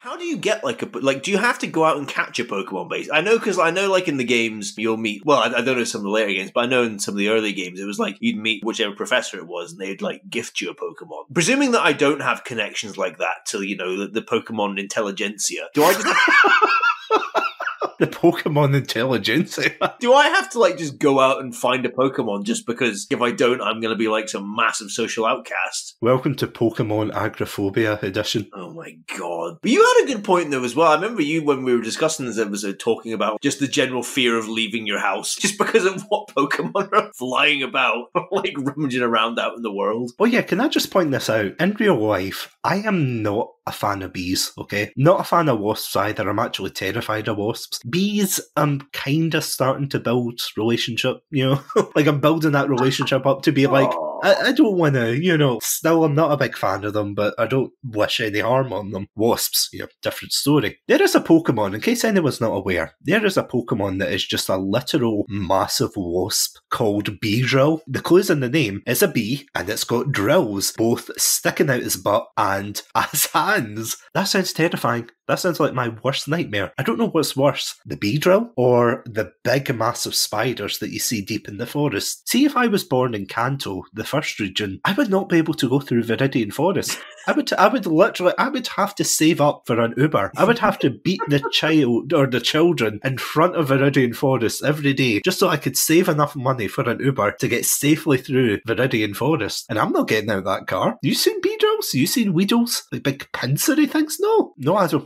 How do you get do you have to go out and catch a Pokemon base? I know, because I know like in the games you'll meet, well, I don't know some of the later games, but I know in some of the early games it was like you'd meet whichever professor it was and they'd like gift you a Pokemon. Presuming that I don't have connections like that to, the Pokemon intelligentsia, do I just... The Pokemon intelligentsia. Do I have to just go out and find a Pokemon just because if I don't, I'm going to be like some massive social outcast? Welcome to Pokemon Agoraphobia edition. Oh my god. But you had a good point though as well. I remember you, when we were discussing this episode, talking about just the general fear of leaving your house just because of what Pokemon are flying about, like rummaging around out in the world. Oh yeah, can I just point this out? In real life, I am not a fan of bees, okay? Not a fan of wasps either. I'm actually terrified of wasps. Bees, I'm kind of starting to build relationship, like I'm building that relationship up to be like, I don't want to, still I'm not a big fan of them, but I don't wish any harm on them. Wasps, different story. There is a Pokemon, in case anyone's not aware, there is a Pokemon that is just a literal massive wasp called Beedrill. The clue's in the name. It's a bee, and it's got drills both sticking out its butt and as hands. That sounds terrifying. That sounds like my worst nightmare. I don't know what's worse, the Beedrill or the big massive spiders that you see deep in the forest. See, if I was born in Kanto, the first region, I would not be able to go through Viridian Forest. I would have to save up for an Uber. I would have to beat the child or the children in front of Viridian Forest every day just so I could save enough money for an Uber to get safely through Viridian Forest. And I'm not getting out of that car. You seen Beedrills? You seen Weedles? Like big pincery things? No,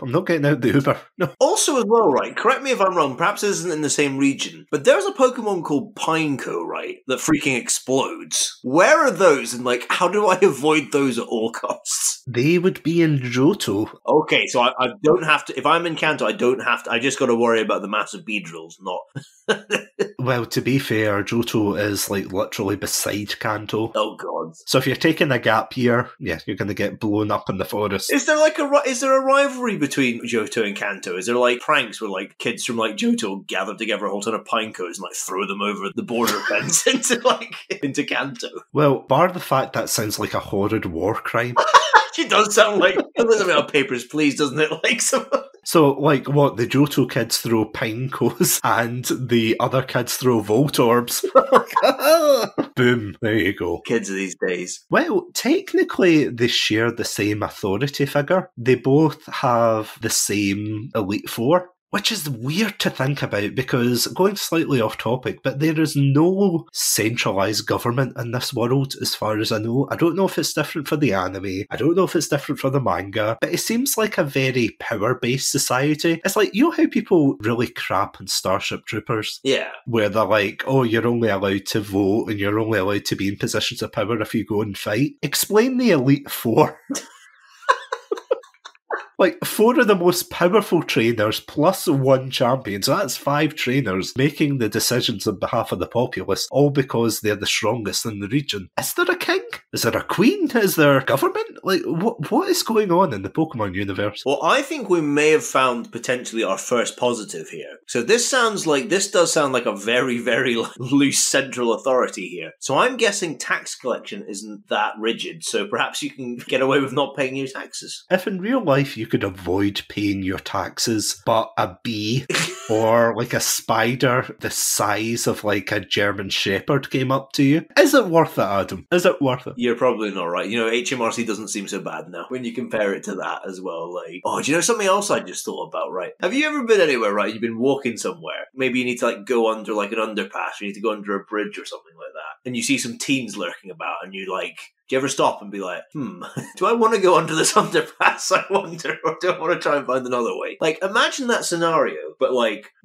I'm not getting out the Uber. No. Also as well, right, correct me if I'm wrong, perhaps this isn't in the same region, but there's a Pokemon called Pineco, right, that freaking explodes. Where are those, and how do I avoid those at all costs? They would be in Johto. Okay, so I don't have to, if I'm in Kanto, I don't have to, I just got to worry about the massive Beedrills, not... Well, to be fair, Johto is literally beside Kanto. Oh god. So if you're taking a gap year, yeah, you're going to get blown up in the forest. Is there is there a rivalry between Johto and Kanto? Is there pranks where kids from Johto gather together a whole ton of Pinecos and throw them over the border fence into Kanto? Well, bar the fact that sounds like a horrid war crime. It does sound like on Papers, Please, doesn't it? So, what, the Johto kids throw Pinecos and the other kids throw Voltorbs? Boom, there you go. Kids of these days. Well, technically they share the same authority figure. They both have the same Elite Four. Which is weird to think about because, going slightly off topic, but there is no centralised government in this world as far as I know. I don't know if it's different for the anime, I don't know if it's different for the manga, but it seems like a very power-based society. It's how people really crap on Starship Troopers. Yeah. Where they're oh, you're only allowed to vote and you're only allowed to be in positions of power if you go and fight. Explain the Elite Four. 4 of the most powerful trainers plus 1 champion, so that's 5 trainers making the decisions on behalf of the populace, all because they're the strongest in the region. Is there a king? Is there a queen? Is there government? What is going on in the Pokemon universe? Well, I think we may have found potentially our first positive here. So this does sound like a very, very loose central authority here. So I'm guessing tax collection isn't that rigid, so perhaps you can get away with not paying your taxes. If in real life you could avoid paying your taxes, but a bee or a spider the size of a German Shepherd came up to you, is it worth it, Adam? Is it worth it? You're probably not right. HMRC doesn't seem so bad now when you compare it to that as well. Do you know something else I just thought about, right? Have you ever been anywhere, right? You've been walking somewhere. Maybe you need to go under an underpass, or you need to go under a bridge or something like that. And you see some teens lurking about and you do you ever stop and be do I want to go under this underpass, I wonder, or do I want to try and find another way? Imagine that scenario, but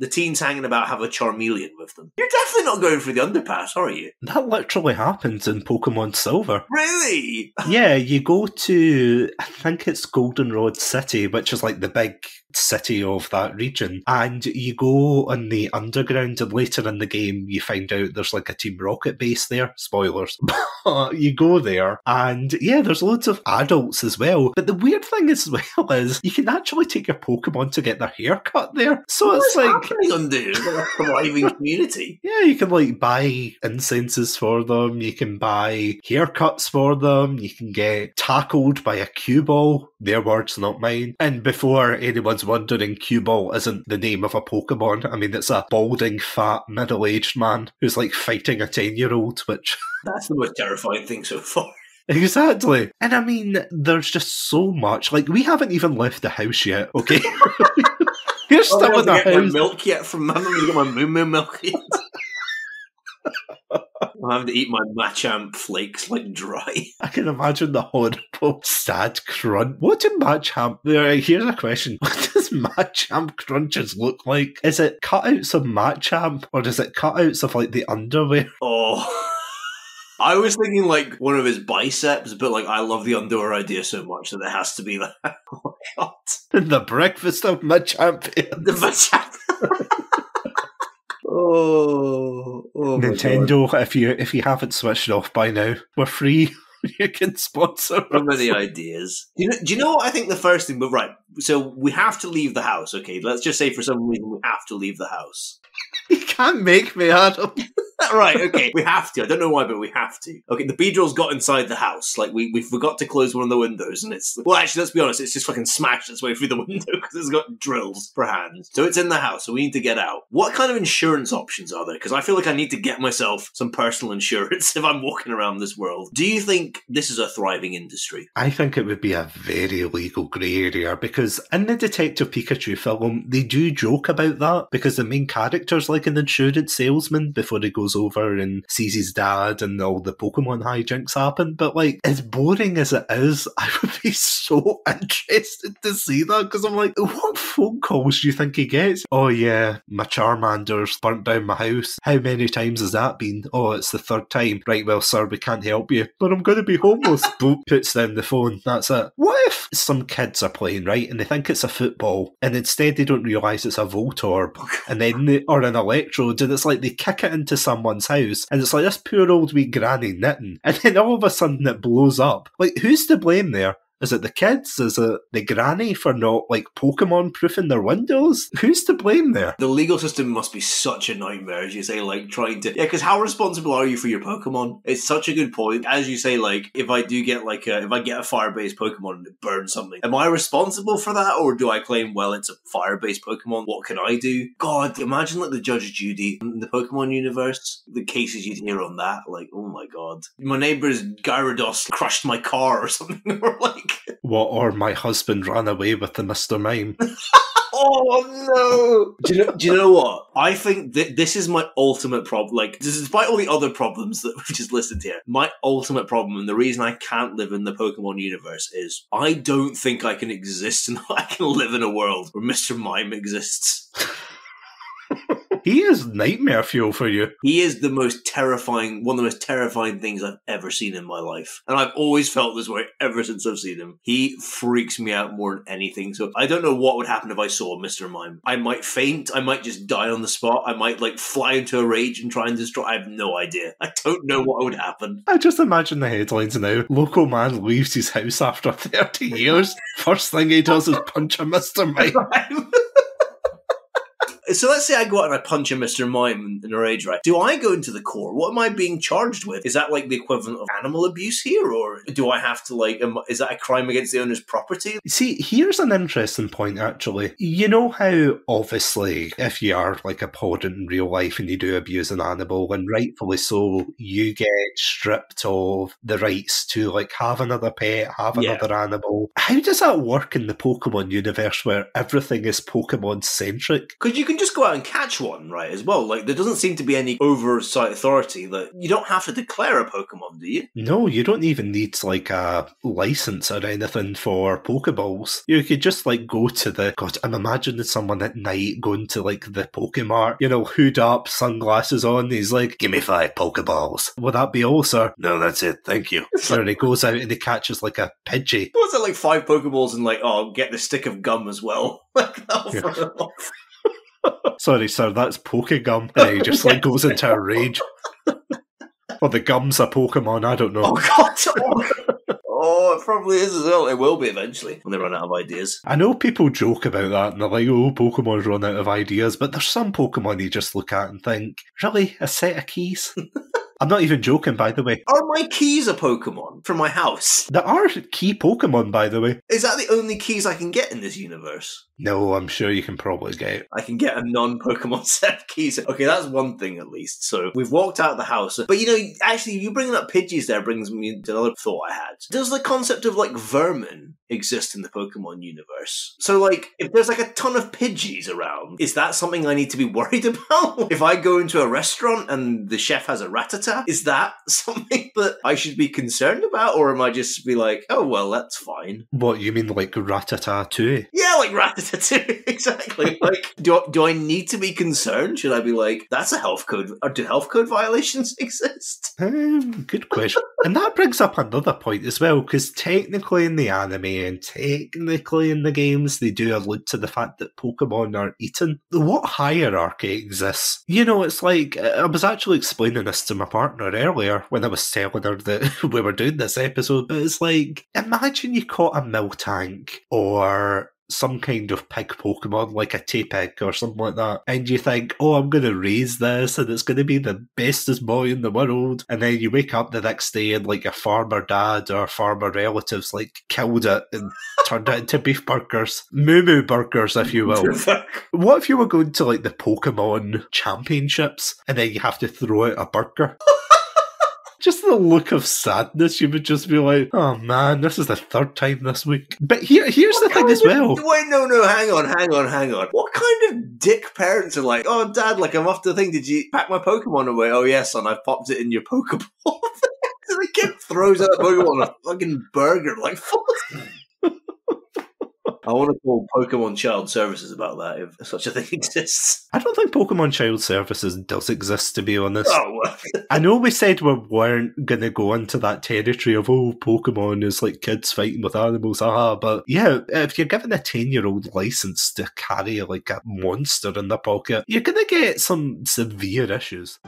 the teens hanging about have a Charmeleon with them. You're definitely not going through the underpass, are you? That literally happens in Pokemon Silver. Really? Yeah, you go to, I think it's Goldenrod City, which is the big city of that region, and you go on the underground, and later in the game you find out there's a Team Rocket base there. Spoilers. You go there, and yeah, there's loads of adults as well. But the weird thing as well is you can actually take your Pokemon to get their hair cut there. So what's happening on there? A thriving community. Yeah, you can buy incenses for them, you can buy haircuts for them, you can get tackled by a cue ball Their words, not mine. And before anyone's wondering, Cue-Ball isn't the name of a Pokemon. I mean, it's a balding, fat, middle-aged man who's like fighting a 10-year-old, which... That's the most terrifying thing so far. Exactly. And I mean, there's just so much. Like, we haven't even left the house yet, okay? You're still in the house. I haven't milk yet from... I haven't got my Moo milk yet. I'm having to eat my Machamp flakes like dry. I can imagine the horrible, sad crunch. What do Machamp... Here's a question. What does Machamp crunches look like? Is it cutouts of Machamp, or is it cutouts of, like, the underwear? Oh... I was thinking like one of his biceps, but like I love the underwear idea so much that it has to be that. Oh my god. The breakfast of Machamp. The Machamp. Oh Nintendo, if you haven't switched off by now, we're free. You can sponsor so many ideas. Do you know what I think the first thing, but right, so we have to leave the house, okay? Let's just say for some reason we have to leave the house. You can't make me, Adam. Right, okay, we have to. I don't know why, but we have to. Okay, the Beedrill's got inside the house. Like, we forgot to close one of the windows, and it's... Well, actually, let's be honest, it's just fucking smashed its way through the window because it's got drills for hands. So it's in the house, so we need to get out. What kind of insurance options are there? Because I feel like I need to get myself some personal insurance if I'm walking around this world. Do you think this is a thriving industry? I think it would be a very legal grey area, because in the Detective Pikachu film, they do joke about that, because the main character's like an insurance salesman before he goes over and sees his dad and all the Pokemon hijinks happen. But like, as boring as it is, I would be so interested to see that, because I'm like, what phone calls do you think he gets? Oh yeah, my Charmander's burnt down my house. How many times has that been? Oh, it's the third time. Right, well sir, we can't help you, but I'm going to be homeless. Boop, puts down the phone. That's it. What if some kids are playing, right, and they think it's a football, and instead they don't realise it's a Voltorb, and then or an Electrode, and it's like they kick it into someone's house, and it's like this poor old wee granny knitting, and then all of a sudden it blows up. Like, who's to blame there? Is it the kids? Is it the granny for not, like, Pokemon proofing their windows? Who's to blame there? The legal system must be such a nightmare, as you say, like, trying to... Yeah, because how responsible are you for your Pokemon? It's such a good point. As you say, like, if I do get, like, if I get a fire-based Pokemon and it burns something, am I responsible for that? Or do I claim, well, it's a fire-based Pokemon, what can I do? God, imagine, like, the Judge Judy in the Pokemon universe. The cases you'd hear on that, like, oh my god. My neighbour's Gyarados crushed my car or something, or, like... What, or my husband ran away with the Mr. Mime. Oh no! Do you know what? I think that this is my ultimate problem. Like, despite all the other problems that we've just listed here, my ultimate problem, and the reason I can't live in the Pokemon universe, is I don't think I can exist and I can live in a world where Mr. Mime exists. He is nightmare fuel for you. He is the most terrifying, one of the most terrifying things I've ever seen in my life. And I've always felt this way ever since I've seen him. He freaks me out more than anything. So I don't know what would happen if I saw Mr. Mime. I might faint. I might just die on the spot. I might, like, fly into a rage and try and destroy. I have no idea. I don't know what would happen. I just imagine the headlines now. Local man leaves his house after 30 years. First thing he does is punch a Mr. Mime. So let's say I go out and I punch a Mr. Mime in a rage, right? Do I go into the core? What am I being charged with? Is that like the equivalent of animal abuse here? Or do I have to, like, is that a crime against the owner's property? See, here's an interesting point, actually. You know how, obviously, if you are like a podent in real life and you do abuse an animal, and rightfully so, you get stripped of the rights to, like, have another pet, have another animal. How does that work in the Pokemon universe where everything is Pokemon-centric? Because you can just go out and catch one, right, as well. Like, there doesn't seem to be any oversight authority. That you don't have to declare a Pokemon, do you? No, you don't even need, like, a license or anything for Pokeballs. You could just, like, go to the... God, I'm imagining someone at night going to, like, the Pokemart, you know, hood up, sunglasses on. He's like, give me 5 Pokeballs. Will that be all, sir? No, that's it. Thank you. And he goes out and he catches, like, a Pidgey. What's it, like, 5 Pokeballs and, like, oh, get the stick of gum as well? Like, that'll throw it off. Sorry, sir, that's Pokegum. And he just, like, goes into a rage. Or the gum's a Pokemon, I don't know. Oh, God! Oh, it probably is as well. It will be eventually, when they run out of ideas. I know people joke about that, and they're like, oh, Pokemon's run out of ideas, but there's some Pokemon you just look at and think, really? A set of keys? I'm not even joking, by the way. Are my keys a Pokemon from my house? There are key Pokemon, by the way. Is that the only keys I can get in this universe? No, I'm sure you can probably get. I can get a non-Pokemon set of keys. Okay, that's one thing at least. So we've walked out of the house. But actually, you bringing up Pidgeys there brings me to another thought I had. Does the concept of vermin exist in the Pokemon universe? So if there's a ton of Pidgeys around, is that something I need to be worried about? If I go into a restaurant and the chef has a Rattata, is that something that I should be concerned about? Or am I just be oh, well, that's fine? What, you mean Rattata 2? Yeah, Rattata too. Exactly. Do I need to be concerned? Should I be that's a health code? Or do health code violations exist? Good question. And that brings up another point as well, because technically in the anime and technically in the games, they do allude to the fact that Pokemon are eaten. What hierarchy exists? It's I was actually explaining this to my partner earlier when I was telling her that we were doing this episode, but it's imagine you caught a Miltank or some kind of pig Pokemon, like a T-Pig or something like that, and you think, oh, I'm going to raise this and it's going to be the bestest boy in the world, and then you wake up the next day and your farmer dad or farmer relatives killed it and turned it into beef burgers, moo burgers, if you will. What if you were going to the Pokemon championships and then you have to throw out a burger? Just the look of sadness, you would just be oh man, this is the third time this week. But here's the thing as well. Wait, no, hang on. What kind of dick parents are oh, Dad, I'm off the thing, did you pack my Pokemon away? Oh, yes, son, I've popped it in your Pokeball. So the kid throws out a Pokemon on a fucking burger, fuck. I want to call Pokemon Child Services about that, if such a thing exists. I don't think Pokemon Child Services does exist, to be honest. Oh, well. I know we said we weren't going to go into that territory of, Pokemon is kids fighting with animals, but yeah, if you're given a 10-year-old license to carry a monster in their pocket, you're going to get some severe issues.